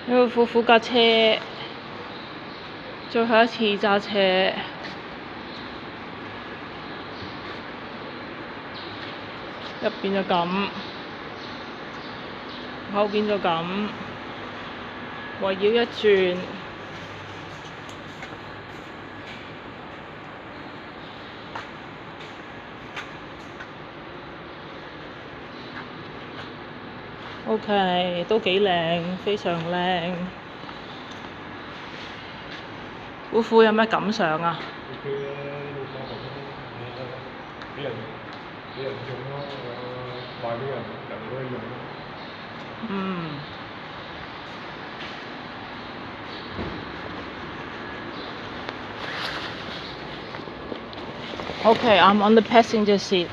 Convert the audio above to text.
呢個夫婦架車，最後一次揸車，入邊就咁，後邊就咁，圍繞一轉。OK， 都幾靚，非常靚。夫婦有咩感想啊？ OK 啦，都好俾人用咯，賣俾人可以用咯。Okay, I'm on the passenger seat.